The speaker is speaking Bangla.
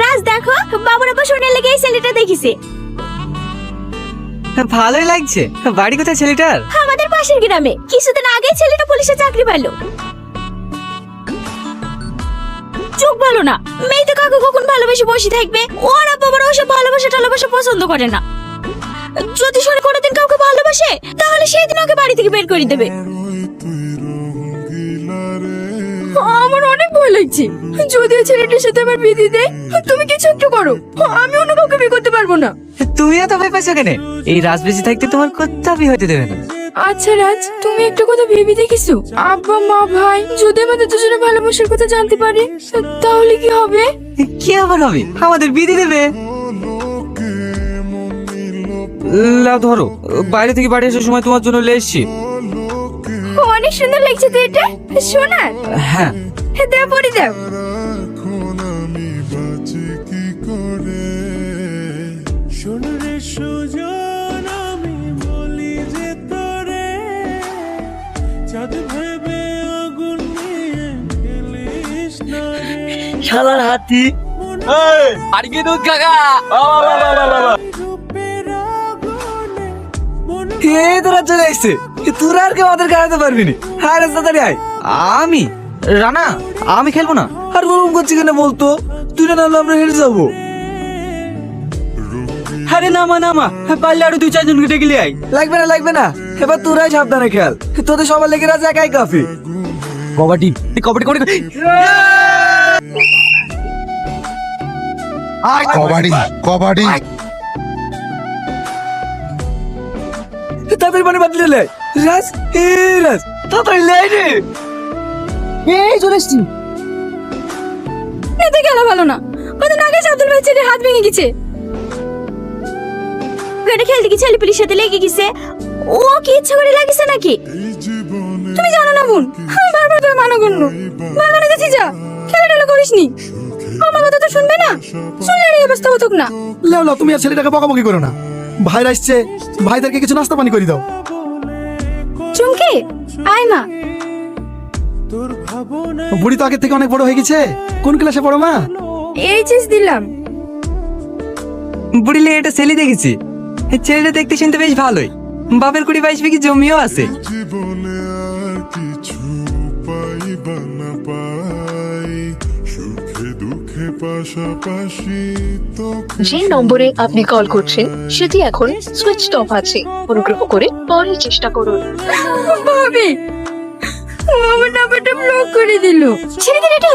রাজ দেখো, বাবার আবার শুনে লেগে এই ছেলেটা দেখিছে। ভালোই লাগছে। বাড়ি কোথায় ছেলেটার? আমাদের পাশের গ্রামে। কিছুদিন আগে ছেলেটা পুলিশে চাকরি পেলো। চোখ ভালো না, মেয়ে তো কাকু কখন ভালোবেসে বসে থাকবে। ওরা বাবার ওসব ভালোবাসা পছন্দ করে না। যদি শোনে কোনোদিন কাউকে ভালোবাসে, তাহলে সেই দিন ওকে বাড়ি থেকে বের করে দেবে। আমার অনেক ভয় লাগছে। যদি ওই ছেলেটার সাথে আমার বিয়ে দিয়ে দেয়, তুমি কিছু একটু করো, আমি অন্য কাউকে বিয়ে করতে পারবো না। তুমি এত ভয় পাচ্ছ কেন? এই রাজবেশি থাকতে তোমার কোথাও হইতে দেবে না। আচ্ছা রাজ, তুমি একটা কথা ভেবে দেখিছো? আব্বা মা ভাই যদি আমাদের দুজনে ভালোবাসার কথা জানতে পারে, তাহলে কি হবে? কি আবার হবে? আমাদের বিয়ে দিয়ে দেবে। লাও ধরো, বাইরে থেকে বাড়ি আসার সময় তোমার জন্য নিয়ে এসেছি। অনেক সুন্দর লাগছে তো এটা। সোনার? হ্যাঁ। দাও পরি দাও। শালার হাতি। আর কি দুধ কাকা? তোরা চলে এসছে, তোরা আর কেউ আমাদের গাড়াতে পারবি না। হ্যাঁ তাড়াতাড়ি আয়। আমি রানা, আমি খেলবো না। আর ওরকম করছি কেন বলতো? তুই না নামলে আমরা হেরে যাবো। আরে নামা নামা, পারলে আরো 2-4 জনকে ডেকে নিয়ে আয়। লাগবে না, এবার তোরাই সাবধানে খেল। তোদের সবার লেগে রাজ একাই কাফি। কবাডি কবাডি কবাডি কবাডি কবাডি। তাড়াতাড়ি পানি বাদলে লে। রাজ রাজ তাড়াতাড়ি লে রে। এই চলে এসছি। এতে গেল ভালো না। কদিন আগে আব্দুল ভাই ছেলের হাত ভেঙে গেছে। গাড়ি খেলতে গিয়ে ছেলে পুলিশের সাথে লেগে গেছে। ও কি ইচ্ছা করে লাগিছে নাকি? তুমি জানো না বোন, আমি বারবার তোর মানা করলো। বাগানে গেছি যা, খেলাধুলা করিসনি। আমার কথা তো শুনবে না, শুনলে এই অবস্থা হতো না। লাও তুমি আর ছেলেটাকে বকাবকি করো না। ভাইরা আসছে, ভাইদেরকে কিছু নাস্তা পানি করে দাও। চুমকি আয় মা। বুড়ি তো আগের থেকে অনেক বড় হয়ে গেছে। কোন ক্লাসে পড়ো মা? এইচএস দিলাম। বুড়িলে এটা ছেলে দেখেছি। ছেলেটা দেখতে শুনতে বেশ ভালোই। বাপের 20-22 বিঘি জমিও আছে। জীবনে আর কিছু পাইবা না পাই, সুখে দুঃখে পাশাপাশি তো। যে নম্বরে আপনি কল করছেন সেটি এখন সুইচ অফ আছে। অনুগ্রহ করে পরে চেষ্টা করুন। ভাবি, আমার নাম্বারটা ব্লক করে দিল। ছেড়ে দিন এটা।